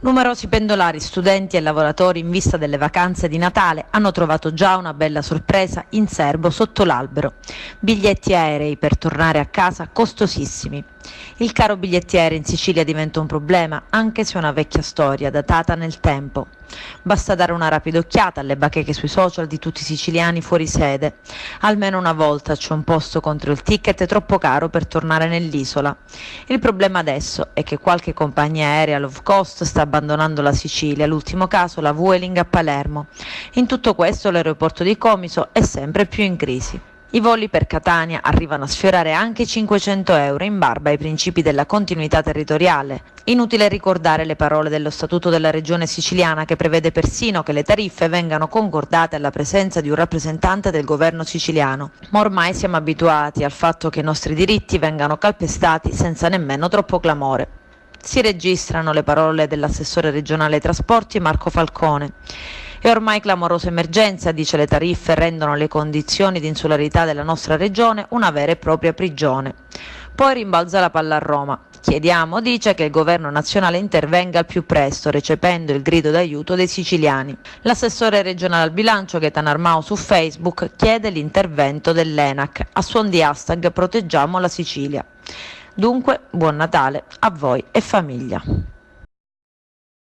Numerosi pendolari, studenti e lavoratori in vista delle vacanze di Natale hanno trovato già una bella sorpresa in serbo sotto l'albero. Biglietti aerei per tornare a casa costosissimi. Il caro biglietti aerei in Sicilia diventa un problema, anche se è una vecchia storia datata nel tempo. Basta dare una rapida occhiata alle bacheche sui social di tutti i siciliani fuori sede. Almeno una volta c'è un posto contro il ticket troppo caro per tornare nell'isola. Il problema adesso è che qualche compagnia aerea low cost sta abbandonando la Sicilia, l'ultimo caso la Vueling a Palermo. In tutto questo l'aeroporto di Comiso è sempre più in crisi. I voli per Catania arrivano a sfiorare anche i 500 euro in barba ai principi della continuità territoriale. Inutile ricordare le parole dello Statuto della Regione Siciliana che prevede persino che le tariffe vengano concordate alla presenza di un rappresentante del governo siciliano. Ma ormai siamo abituati al fatto che i nostri diritti vengano calpestati senza nemmeno troppo clamore. Si registrano le parole dell'assessore regionale ai trasporti Marco Falcone. È ormai clamorosa emergenza, dice, le tariffe rendono le condizioni di insularità della nostra regione una vera e propria prigione. Poi rimbalza la palla a Roma. Chiediamo, dice, che il governo nazionale intervenga al più presto, recependo il grido d'aiuto dei siciliani. L'assessore regionale al bilancio Gaetano Armao su Facebook chiede l'intervento dell'ENAC a suon di hashtag Proteggiamo la Sicilia. Dunque, buon Natale a voi e famiglia.